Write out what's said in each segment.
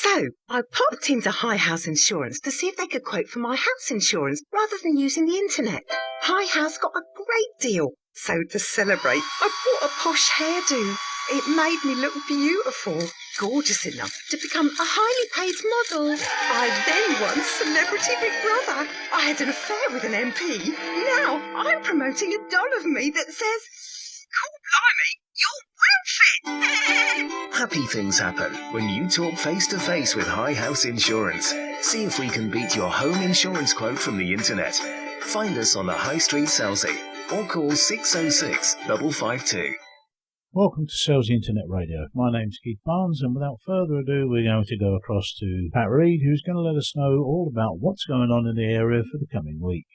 So, I popped into High House Insurance to see if they could quote for my house insurance rather than using the internet. High House got a great deal. So, to celebrate, I bought a posh hairdo. It made me look beautiful, gorgeous enough to become a highly paid model. I then won Celebrity Big Brother. I had an affair with an MP. Now I'm promoting a doll of me that says, "Cool, blimey, you're well fit." Happy things happen when you talk face-to-face with High House Insurance. See if we can beat your home insurance quote from the internet. Find us on the High Street Selsey or call 606 552. Welcome to Selsey Internet Radio. My name's Keith Barnes, and without further ado, we're going to go across to Pat Reed, who's going to let us know all about what's going on in the area for the coming week.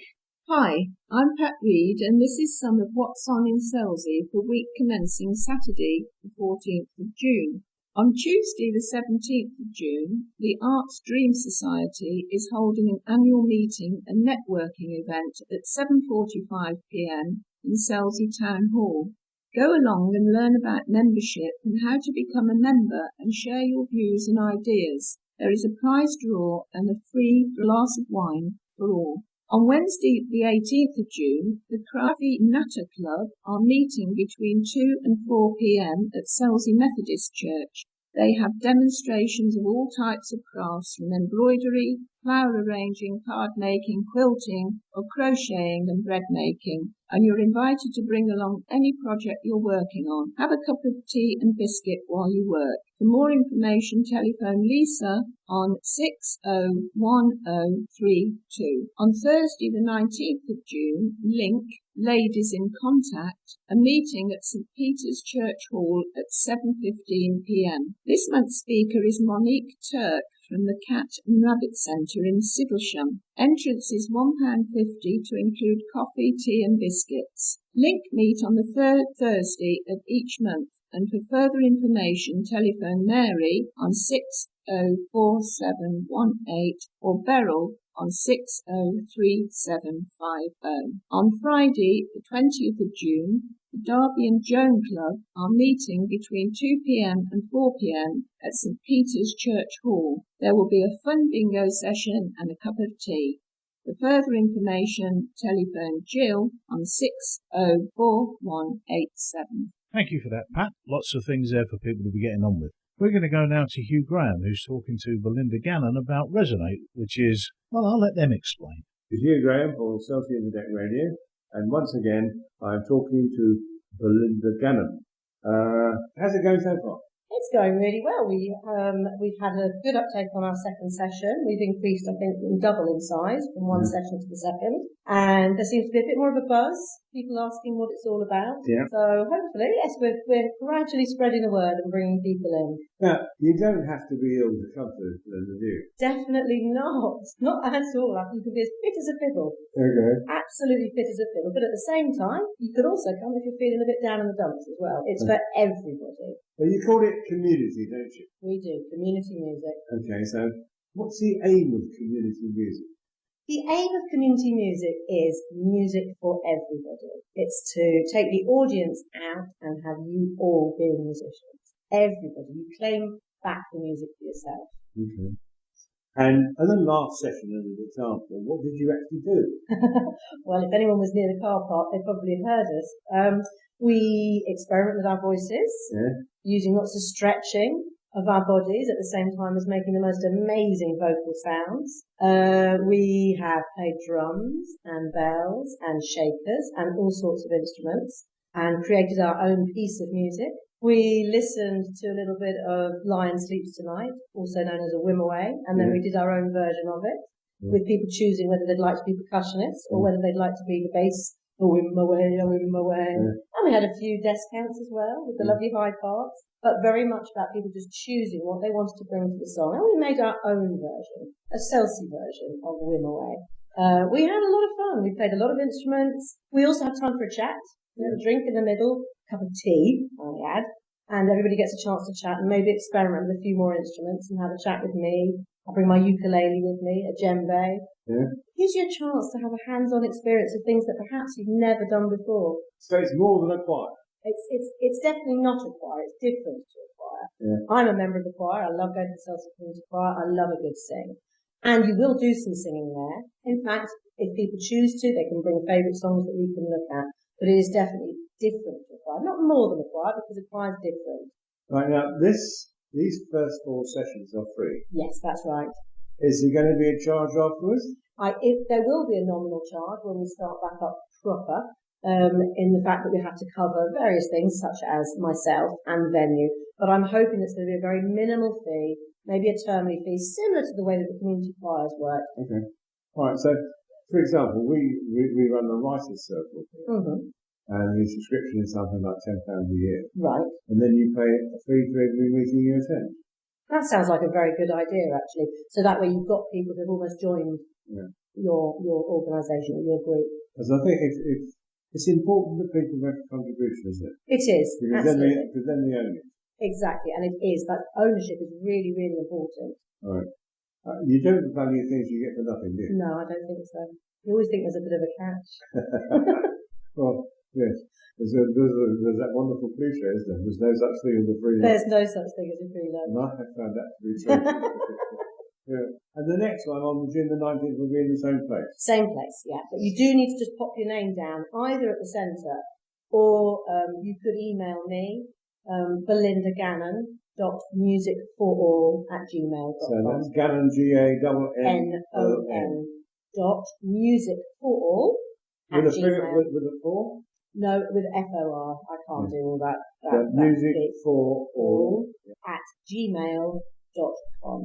Hi, I'm Pat Reed, and this is some of what's on in Selsey for week commencing Saturday, the 14th of June. On Tuesday, the 17th of June, the Arts Dream Society is holding an annual meeting and networking event at 7:45 p.m. in Selsey Town Hall. Go along and learn about membership and how to become a member and share your views and ideas. There is a prize draw and a free glass of wine for all. On Wednesday, the 18th of June, the Crafty Natter Club are meeting between 2 and 4 p.m. at Selsey Methodist Church. They have demonstrations of all types of crafts, from embroidery, flower arranging, card making, quilting, or crocheting and bread making, and you're invited to bring along any project you're working on. Have a cup of tea and biscuit while you work. For more information, telephone Lisa on 601032. On Thursday, the 19th of June, Link, Ladies in Contact, a meeting at St Peter's Church Hall at 7:15 p.m. This month's speaker is Monique Turk from the Cat and Rabbit Centre in Siddlesham. Entrance is £1.50 to include coffee, tea and biscuits. Link meet on the third Thursday of each month, and for further information telephone Mary on 604718 or Beryl on 603750. On Friday, the 20th of June, the Derby and Joan Club are meeting between 2 p.m. and 4 p.m. at St Peter's Church Hall. There will be a fun bingo session and a cup of tea. For further information, telephone Jill on 604187. Thank you for that, Pat. Lots of things there for people to be getting on with. We're going to go now to Hugh Graham, who's talking to Belinda Gannon about Resonate, which is, well, I'll let them explain. It's Hugh Graham for Selsey Internet Radio, and once again, I'm talking to Belinda Gannon. How's it going so far? It's going really well. We've had a good uptake on our second session. We've increased, I think, double in size from one session to the second. And there seems to be a bit more of a buzz, people asking what it's all about. Yeah. So hopefully, yes, we're gradually spreading the word and bringing people in. Now, you don't have to be ill to come to this, do you? Definitely not. Not at all. You can be as fit as a fiddle. Okay. Absolutely fit as a fiddle. But at the same time, you could also come if you're feeling a bit down in the dumps as well. It's for everybody. Well, you call it community, don't you? We do. Community music. Okay, so what's the aim of community music? The aim of community music is music for everybody. It's to take the audience out and have you all being musicians. Everybody. You claim back the music for yourself. Okay. And in the last session, as an example, what did you actually do? Well, if anyone was near the car park, they probably heard us. We experiment with our voices, using lots of stretching of our bodies at the same time as making the most amazing vocal sounds. We have played drums and bells and shakers and all sorts of instruments and created our own piece of music. We listened to a little bit of Lion Sleeps Tonight, also known as a Whim Away, and then we did our own version of it, with people choosing whether they'd like to be percussionists or whether they'd like to be the bass. A whim away, a whim away. And we had a few desk counts as well, with the lovely high parts, but very much about people just choosing what they wanted to bring to the song. And we made our own version, a Selsey version of Whim Away. We had a lot of fun. We played a lot of instruments. We also had time for a chat. We had a drink in the middle, a cup of tea, I add, and everybody gets a chance to chat and maybe experiment with a few more instruments and have a chat with me. I'll bring my ukulele with me, a djembe. Yeah. Gives you a chance to have a hands-on experience of things that perhaps you've never done before. So it's more than a choir? It's definitely not a choir. It's different to a choir. Yeah. I'm a member of the choir. I love going to the Selsey Community Choir. I love a good sing. And you will do some singing there. In fact, if people choose to, they can bring favourite songs that we can look at. But it is definitely different to a choir. Not more than a choir, because a choir is different. Right, now, these first 4 sessions are free. Yes, that's right. Is there going to be a charge afterwards? There will be a nominal charge when we start back up proper, in the fact that we have to cover various things such as myself and venue. But I'm hoping it's going to be a very minimal fee, maybe a termly fee, similar to the way that the community choirs work. Okay. All right. So, for example, we run a writers' circle here, and the subscription is something like £10 a year. Right. And then you pay a fee for every meeting you attend. That sounds like a very good idea, actually. So that way you've got people who've almost joined your organisation or your group. Because I think if it's important that people make a contribution, isn't it? It is. Because then they own it. Exactly, and it is. That ownership is really, really important. All right. You don't value things you get for nothing, do you? No, I don't think so. You always think there's a bit of a catch. Well, yes. There's that wonderful cliche, isn't there? There's no such thing as a free lunch. There's no such thing as a free lunch. And I have found that to be true. Yeah. And the next one on June the 19th will be in the same place. Same place, yeah. But you do need to just pop your name down, either at the centre, or you could email me, belindagannon.musicforall@gmail.com. So that's Gannon, Gannon .musicforall with a 4? No, with FOR. I can't do all that. music4all@gmail.com.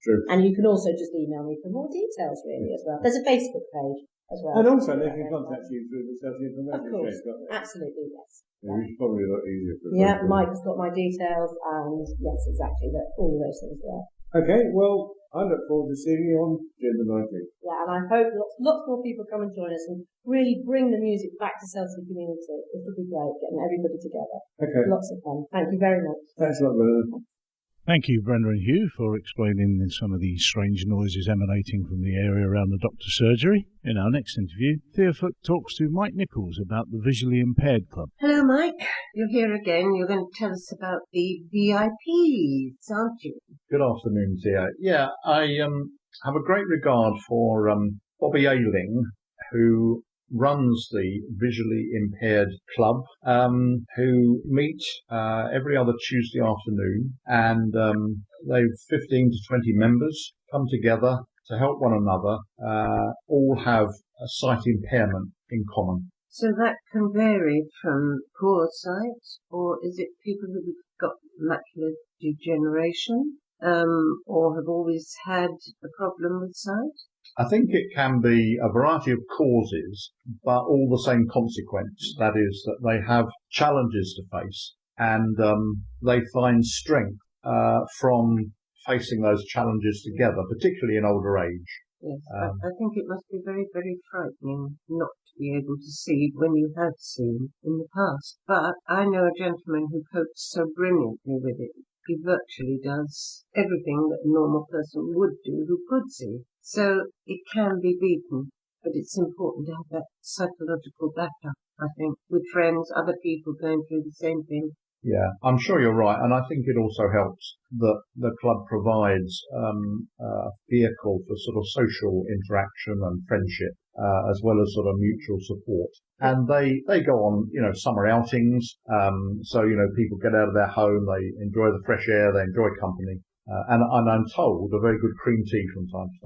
True. And you can also just email me for more details, really, as well. There's a Facebook page as well. And also they can contact you through the Selsey information exchange. Of exchange. course, absolutely, yes. Yeah, which is probably a lot easier for Mike has got my details, and yes, exactly, that all of those things there. Okay, well, I look forward to seeing you on June the 19th. Yeah, and I hope lots more people come and join us and really bring the music back to Selsey community. It would be great, getting everybody together. Okay. Lots of fun. Thank you very much. Thanks a lot, Bernard. Thank you, Brenda and Hugh, for explaining some of the strange noises emanating from the area around the doctor's surgery. In our next interview, Thea Foot talks to Mike Nichols about the Visually Impaired Club. Hello, Mike. You're here again. You're going to tell us about the VIPs, aren't you? Good afternoon, Thea. Yeah, I have a great regard for Bobby Ailing, who runs the Visually Impaired Club, who meet every other Tuesday afternoon, and they've 15 to 20 members come together to help one another, all have a sight impairment in common. So that can vary from poor sight, or is it people who've got macular degeneration, or have always had a problem with sight? I think it can be a variety of causes, but all the same consequence. That is, that they have challenges to face, and they find strength from facing those challenges together, particularly in older age. Yes, I think it must be very, very frightening not to be able to see when you have seen in the past. But I know a gentleman who copes so brilliantly with it. He virtually does everything that a normal person would do who could see. So it can be beaten, but it's important to have that psychological backup, I think, with friends, other people going through the same thing. Yeah, I'm sure you're right, and I think it also helps that the club provides a vehicle for sort of social interaction and friendship, as well as sort of mutual support. And they go on, summer outings, so, people get out of their home, they enjoy the fresh air, they enjoy company. And I'm told a very good cream tea from time to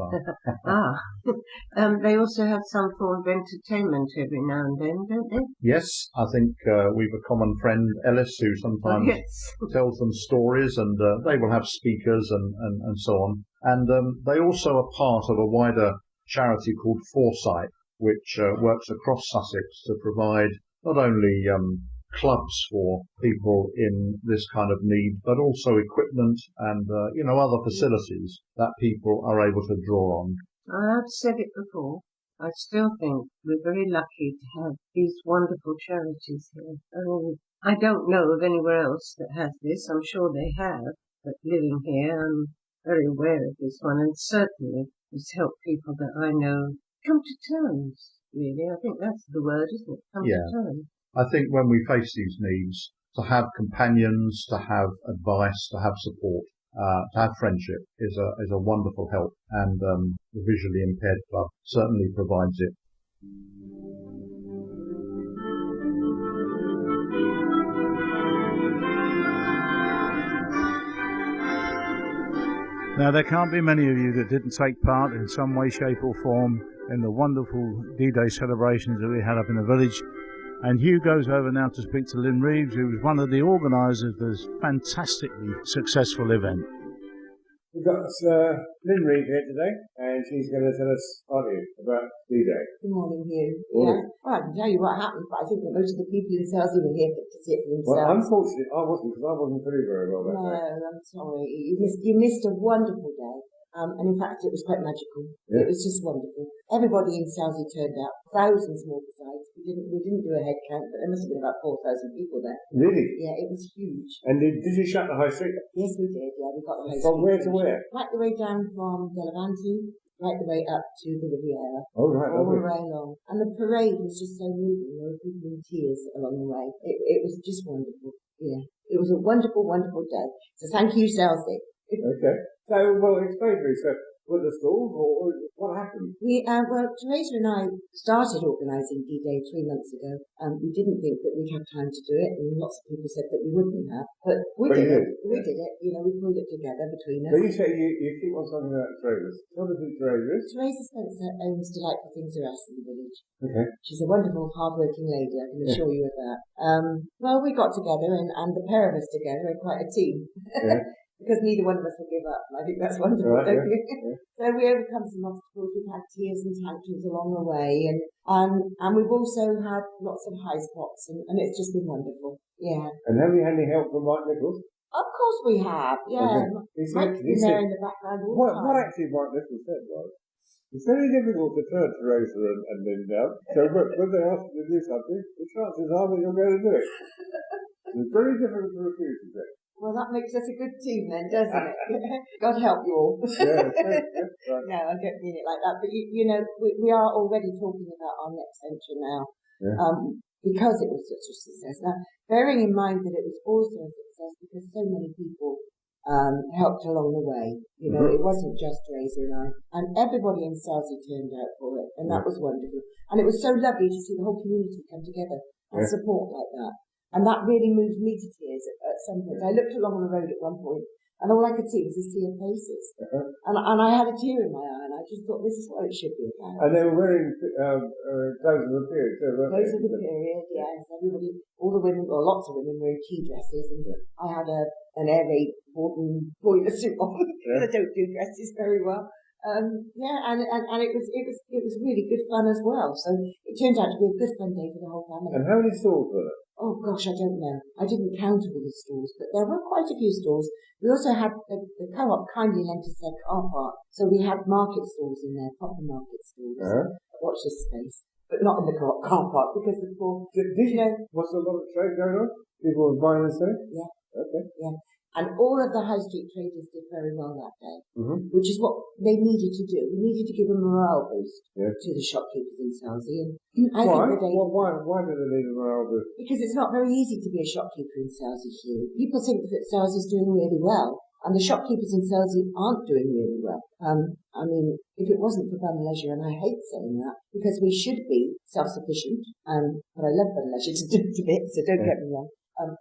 time. They also have some form of entertainment every now and then, don't they? Yes, I think we've a common friend, Ellis, who sometimes tells them stories, and they will have speakers and so on. And they also are part of a wider charity called Foresight, which works across Sussex to provide not only clubs for people in this kind of need, but also equipment and, other facilities that people are able to draw on. I've said it before. I still think we're very lucky to have these wonderful charities here. I don't know of anywhere else that has this. I'm sure they have, but living here, I'm very aware of this one, and certainly it's helped people that I know come to terms, really. I think that's the word, isn't it? Come to terms. I think when we face these needs, to have companions, to have advice, to have support, to have friendship is a wonderful help, and the Visually Impaired Club certainly provides it. Now, there can't be many of you that didn't take part in some way, shape or form in the wonderful D-Day celebrations that we had up in the village. And Hugh goes over now to speak to Lynn Reeves, who was one of the organisers of this fantastically successful event. We've got Lynn Reeves here today, and she's going to tell us, aren't you, about D-Day. Good morning, Hugh. Morning. Yeah. Well, I can tell you what happened, but I think that most of the people in Selsey were here to see it for Well, themselves. unfortunately, I wasn't, because I wasn't feeling very well that day. No, I'm sorry. You missed a wonderful day. And in fact, it was quite magical. Yeah. It was just wonderful. Everybody in Selsey turned out, thousands more besides. We didn't do a head count, but there must have been about 4,000 people there. Really? Yeah, it was huge. And did you shut the high street? Yes, we did. Yeah, we got the high From street where to finished. where? Right the way down from Delavanti, right the way up to the Riviera. Oh, right, All lovely. the way along. And the parade was just so moving. There were people in tears along the way. It was just wonderful. Yeah. It was a wonderful, wonderful day. So thank you, Selsey. Okay. So, well, explain to me, so, were the stalls, or what happened? Well, Teresa and I started organising D-Day 3 months ago. We didn't think that we'd have time to do it, and lots of people said that we wouldn't have. But we did it. We did it. You know, we pulled it together between us. But you say you keep on talking about Teresa's. Tell me who Teresa is. Teresa Spencer owns Delightful Things for Us in the village. Okay. She's a wonderful, hard-working lady, I can assure you of that. Well, we got together, and the pair of us together are quite a team. Yeah. Because neither one of us will give up. I think that's wonderful, Right, don't yeah, you? yeah. So we overcome some obstacles. We've had tears and tantrums along the way, and we've also had lots of high spots, and it's just been wonderful. Yeah. And have you had any help from Mike Nichols? Of course we have. Yeah. Okay. Mike's been there in the background all the What time. actually Mike Nichols said was, it's very difficult to turn Teresa and Lynn down, so when they ask you to do something, the chances are that you're going to do it. It's very difficult to refuse, he said. Well, that makes us a good team then, doesn't it? God help you all. Yeah, right. No, I don't mean it like that. But, you know, we are already talking about our next venture now. Yeah. Because it was such a success. Now, bearing in mind that it was also a success because so many people helped along the way. You know, It wasn't just Teresa and I. And everybody in Selsey turned out for it. And that was wonderful. And it was so lovely to see the whole community come together and support like that. And that really moved me to tears at some point. I looked along the road at one point, and all I could see was a sea of faces. And I had a tear in my eye, and I just thought, this is what it should be about. And they were wearing clothes of the period, too, weren't they? Clothes of the period, yes. Everybody, all the women, or lots of women wearing tea dresses, and I had an air raid boiler suit on, because I don't do dresses very well. And it was really good fun as well. So it turned out to be a good fun day for the whole family. And how many stalls were there? Oh gosh, I don't know. I didn't count all the stalls, but there were quite a few stalls. We also had the co-op kindly lent us their car park, so we had market stalls in there, proper market stalls. Watch this space, but not in the co-op car park because the poor. Did you know? Was there a lot of trade going on? People were buying and selling? Yeah. Okay. Yeah. And all of the high street traders did very well that day, which is what they needed to do. We needed to give a morale boost to the shopkeepers in Selsey. And I Why? think Why do they need a morale boost? Because it's not very easy to be a shopkeeper in Selsey, Hugh. People think that Selsey's doing really well, and the shopkeepers in Selsey aren't doing really well. I mean, if it wasn't for Bun Leisure, and I hate saying that, because we should be self-sufficient, but I love Bun Leisure to bits, so don't get me wrong,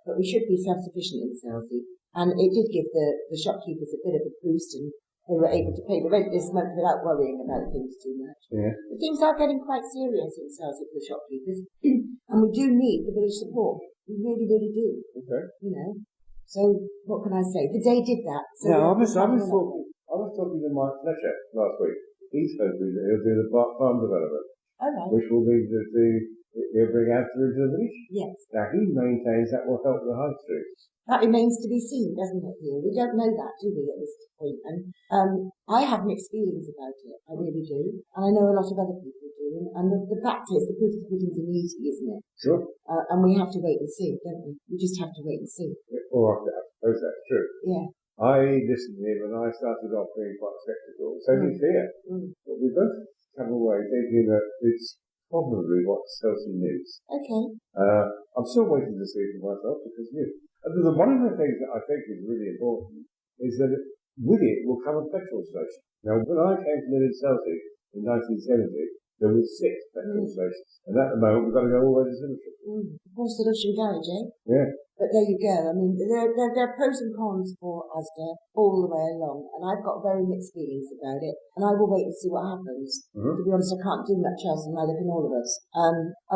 but we should be self-sufficient in Selsey. And it did give the shopkeepers a bit of a boost, and they were able to pay the rent this month without worrying about things too much. Yeah. But things are getting quite serious in Selsey for the shopkeepers, and we do need the village support. We really, really do. Okay. You know. So what can I say? The day did that. So I was talking to Mike Fletcher last week. He's supposed to be that he'll do the farm development, which will be he'll bring Asda into the village. Yes. Now he maintains that will help the high streets. That remains to be seen, doesn't it, Hugh? We don't know that, do we, at this point? And I have mixed feelings about it. I really do. And I know a lot of other people do. And the fact is, the proof of the pudding's in the eating, isn't it? Sure. And we have to wait and see, don't we? We just have to wait and see. Or I suppose that's true. Yeah. I listened to him and I started off being quite sceptical. So did Thea. But we both come away thinking that it's probably what Selsey needs. Okay. I'm still waiting to see for myself because one of the things that I think is really important is that with it will come a petrol station. Now, when I came to live in Selsey in 1970, there were 6 petrol stations, and at the moment we've got to go all the way to Symmetry. Horse Solution Garage, eh? Yeah. But there you go. I mean, there are pros and cons for Asda all the way along, and I've got very mixed feelings about it, and I will wait and see what happens. To be honest, I can't do much else, and neither can all of us.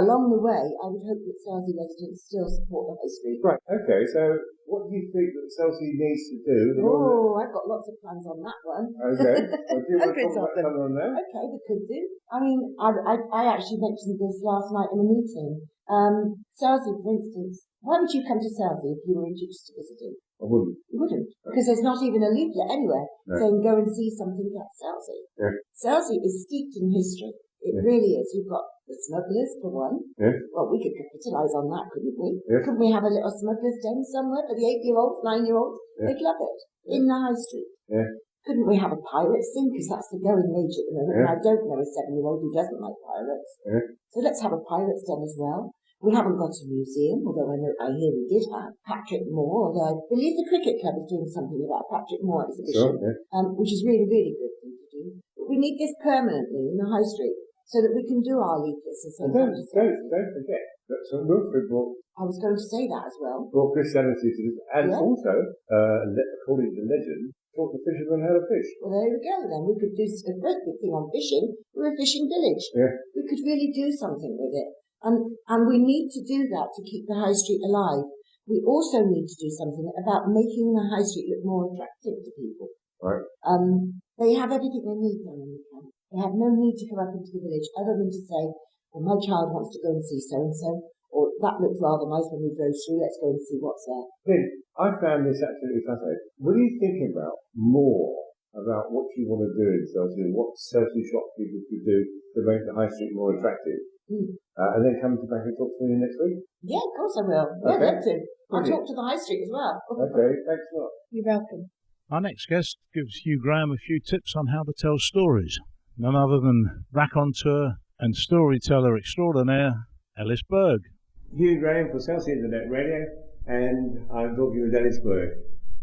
Along the way, I would hope that Selsey residents still support the high street. Right, okay, so what do you think that Selsey needs to do? Oh, I've got lots of plans on that one. Okay, well, do you want to talk about some of them now? Okay, we could do. I mean, I actually mentioned this last night in a meeting. Selsey, for instance, why would you come to Selsey if you were just visiting? I wouldn't. You wouldn't, because there's not even a leaflet anywhere saying go and see something at Selsey. Yeah. Selsey is steeped in history. It really is. You've got the smugglers, for one. Yeah. Well, we could capitalise on that, couldn't we? Yeah. Couldn't we have a little smugglers' den somewhere for the 8-year-olds, 9-year-olds? Yeah. They'd love it. In the high street. Yeah. Couldn't we have a pirates thing? Because that's the going rage at the moment. Yeah. And I don't know a 7-year-old who doesn't like pirates. Yeah. So let's have a pirates den as well. We haven't got a museum, although I hear we did have Patrick Moore, although I believe the Cricket Club is doing something about Patrick Moore exhibition, which is really, really good thing to do. But we need this permanently in the high street so that we can do our leaflets and so don't forget that St Wilfrid brought. I was going to say that as well. Brought Christianity to this, and also, according to legend, taught the fishermen how to fish. Well, there we go then. We could do a great big thing on fishing. We're a fishing village. Yeah. We could really do something with it. And we need to do that to keep the high street alive. We also need to do something about making the high street look more attractive to people. Right. They have everything they need down in the camp. They have no need to come up into the village other than to say, well, my child wants to go and see so-and-so, or that looks rather nice when we drove through, let's go and see what's there. Lynn, I found this absolutely fascinating. Will you think about more about what you want to do in Selsey and what Selsey shop people could do to make the high street more attractive? And then come back and talk to me next week? Yeah, of course I will. Okay. I'd love to. I'll talk to the high street as well. Okay, thanks a lot. You're welcome. Our next guest gives Hugh Graham a few tips on how to tell stories. None other than raconteur and storyteller extraordinaire, Ellis Berg. Hugh Graham for Selsey Internet Radio, and I'm talking with Ellis Berg.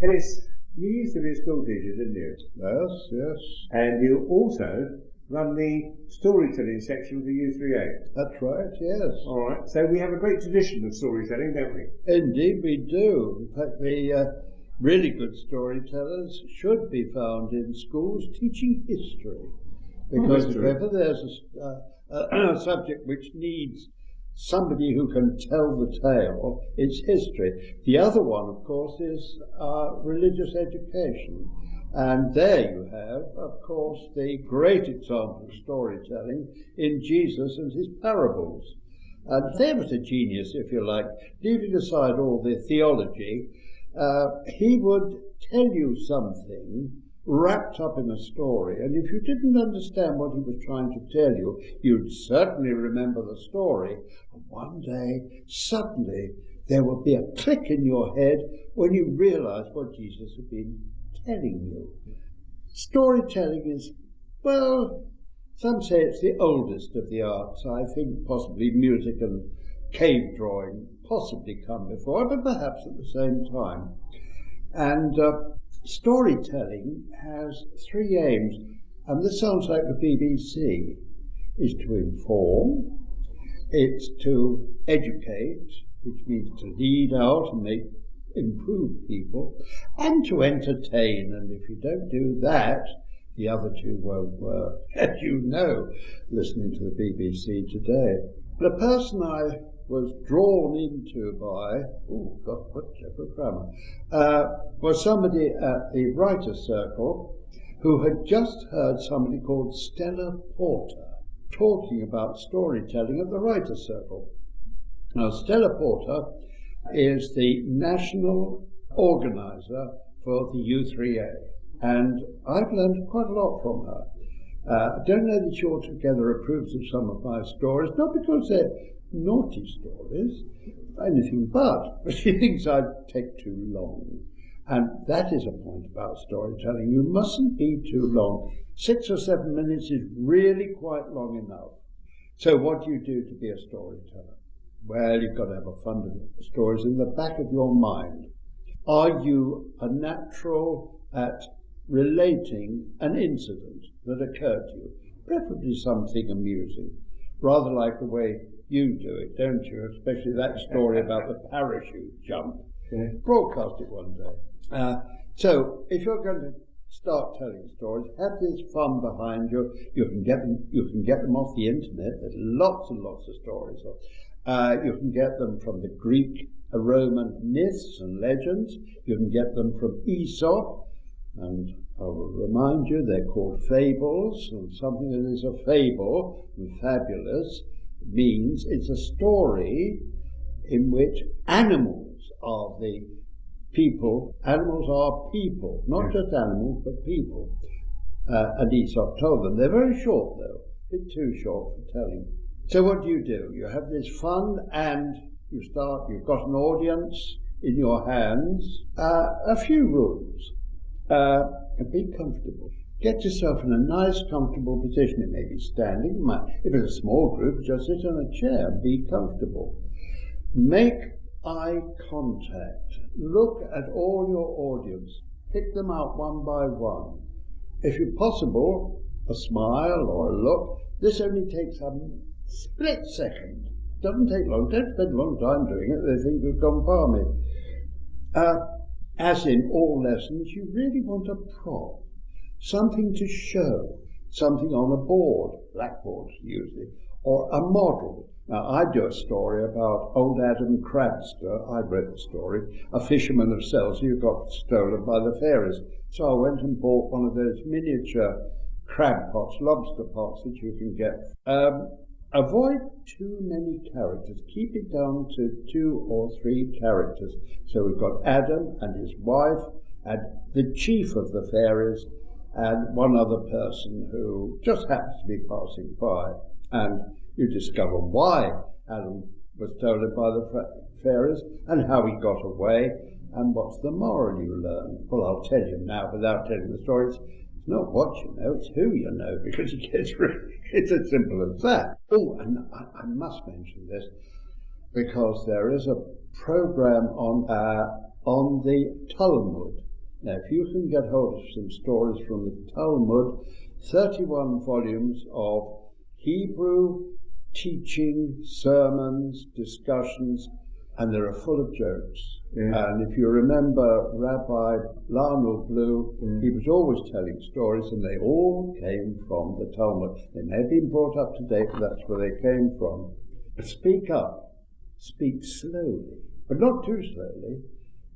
Ellis, you used to be a school teacher, didn't you? Yes. And you also run the storytelling section for U3A. That's right, yes. All right, so we have a great tradition of storytelling, don't we? Indeed we do. In fact, the really good storytellers should be found in schools teaching history. Because if ever there's a subject which needs somebody who can tell the tale, it's history. The other one, of course, is religious education. And there you have, of course, the great example of storytelling in Jesus and his parables. And there was a genius, if you like, leaving aside all the theology. He would tell you something wrapped up in a story, and if you didn't understand what he was trying to tell you, you'd certainly remember the story. And one day, suddenly, there would be a click in your head when you realized what Jesus had been telling you. Storytelling is, well, some say it's the oldest of the arts. I think possibly music and cave drawing possibly come before, but perhaps at the same time. And storytelling has 3 aims, and this sounds like the BBC, is to inform, it's to educate, which means to lead out and improve people, and to entertain. And if you don't do that, the other 2 won't work, as you know, listening to the BBC today. The person I was drawn into by, was somebody at the Writers' Circle who had just heard somebody called Stella Porter talking about storytelling at the Writers' Circle. Now, Stella Porter is the national organizer for the U3A, and I've learned quite a lot from her. I don't know that she altogether approves of some of my stories, not because they're naughty stories, anything but she thinks I take too long. And that is a point about storytelling. You mustn't be too long. 6 or 7 minutes is really quite long enough. So what do you do to be a storyteller? Well, you've got to have a fund of stories in the back of your mind. Are you a natural at relating an incident that occurred to you? Preferably something amusing, rather like the way you do it, don't you? Especially that story about the parachute jump. Yeah. Broadcast it one day. So if you're going to start telling stories, have this fun behind you. You can get them off the internet. There's lots and lots of stories. You can get them from the Greek, Roman myths and legends. You can get them from Aesop, and I will remind you they're called fables. And something that is a fable, and fabulous, means it's a story in which animals are the people. Animals are people, not just animals, but people. And Aesop told them. They're very short, though, a bit too short for telling. So what do? You have this fun, and you've got an audience in your hands. A few rules. Be comfortable. Get yourself in a nice, comfortable position. It may be standing. If it's a small group, just sit on a chair and be comfortable. Make eye contact. Look at all your audience. Pick them out one by one. If possible, a smile or a look. This only takes a split second. Doesn't take long. Don't spend a long time doing it. They think you've gone balmy. As in all lessons, you really want a prop. Something to show. Something on a board. Blackboard, usually. Or a model. Now, I do a story about old Adam Crabster. I read the story. A fisherman of Selsey who got stolen by the fairies. So I went and bought one of those miniature crab pots, lobster pots that you can get. Avoid too many characters. Keep it down to 2 or 3 characters. So we've got Adam and his wife, and the chief of the fairies, and one other person who just happens to be passing by. And you discover why Adam was stolen by the fairies, and how he got away, and what's the moral you learn. Well, I'll tell you now without telling the story. It's not what you know, it's who you know, because it's as simple as that. Oh, and I must mention this, because there is a program on the Talmud. Now, if you can get hold of some stories from the Talmud, 31 volumes of Hebrew teaching, sermons, discussions, and they're full of jokes. Yeah. And if you remember Rabbi Lionel Blue, he was always telling stories, and they all came from the Talmud. They may have been brought up to date, but that's where they came from. Speak up. Speak slowly, but not too slowly.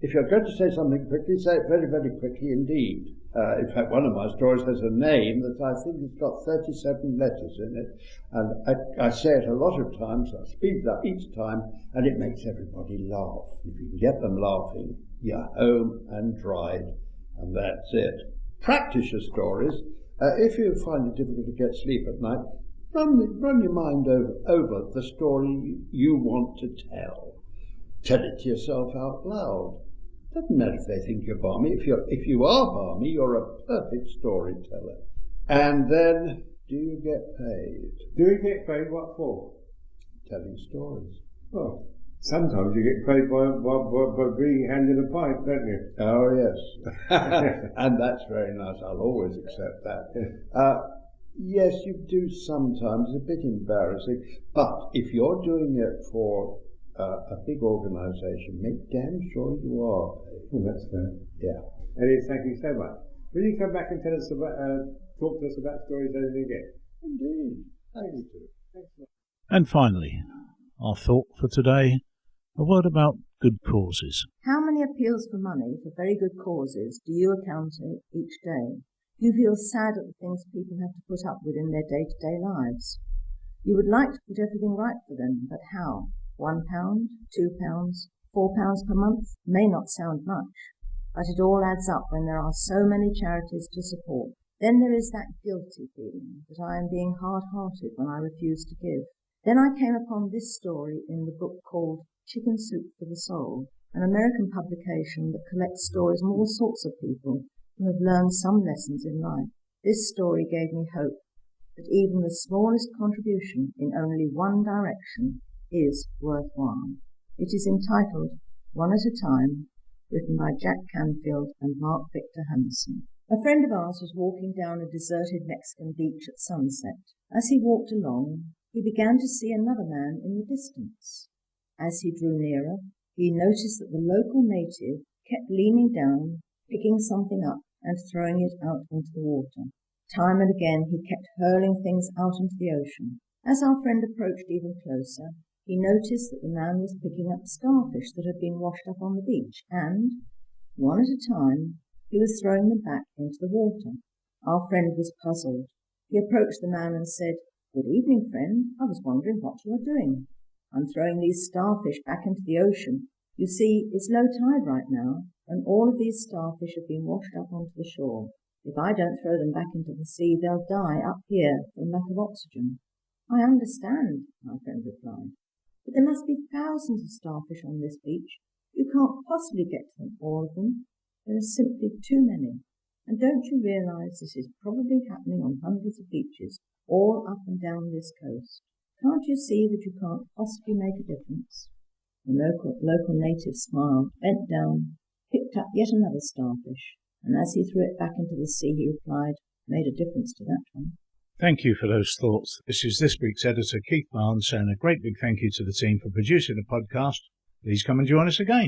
If you're going to say something quickly, say it very, very quickly indeed. In fact, one of my stories has a name that I think has got 37 letters in it, and I say it a lot of times. I speed it up each time, and it makes everybody laugh. If you can get them laughing, you're home and dried, and that's it. Practice your stories. If you find it difficult to get sleep at night, run your mind over the story you want to tell. Tell it to yourself out loud. Doesn't matter if they think you're balmy. If you are balmy, you're a perfect storyteller. And then, do you get paid? Do you get paid what for? Telling stories. Well, sometimes you get paid by being handed a pipe, don't you? Oh, yes. And that's very nice. I'll always accept that. Yes, you do sometimes. It's a bit embarrassing. But if you're doing it for a big organisation, make damn sure you are paid. Well, that's fair. Yeah. Ellis, thank you so much. Will you come back and tell us about, talk to us about stories again? Indeed. Thank you. Thanks a lot. And finally, our thought for today, a word about good causes. How many appeals for money for very good causes do you encounter each day? You feel sad at the things people have to put up with in their day-to-day lives. You would like to put everything right for them, but how? £1, £2, £4 per month may not sound much, but it all adds up when there are so many charities to support. Then there is that guilty feeling that I am being hard-hearted when I refuse to give. Then I came upon this story in the book called Chicken Soup for the Soul, an American publication that collects stories from all sorts of people who have learned some lessons in life. This story gave me hope that even the smallest contribution in only one direction is worthwhile. It is entitled One at a Time, written by Jack Canfield and Mark Victor Hansen. A friend of ours was walking down a deserted Mexican beach at sunset. As he walked along, he began to see another man in the distance. As he drew nearer, he noticed that the local native kept leaning down, picking something up and throwing it out into the water. Time and again he kept hurling things out into the ocean. As our friend approached even closer, he noticed that the man was picking up starfish that had been washed up on the beach, and, one at a time, he was throwing them back into the water. Our friend was puzzled. He approached the man and said, "Good evening, friend. I was wondering what you are doing." "I'm throwing these starfish back into the ocean. You see, it's low tide right now, and all of these starfish have been washed up onto the shore. If I don't throw them back into the sea, they'll die up here from lack of oxygen." "I understand," my friend replied. "But there must be thousands of starfish on this beach. You can't possibly get to them, all of them. There are simply too many. And don't you realize this is probably happening on hundreds of beaches, all up and down this coast? Can't you see that you can't possibly make a difference?" The local native smiled, bent down, picked up yet another starfish, and as he threw it back into the sea, he replied, "Made a difference to that one." Thank you for those thoughts. This is this week's editor, Keith Barnes, saying a great big thank you to the team for producing the podcast. Please come and join us again.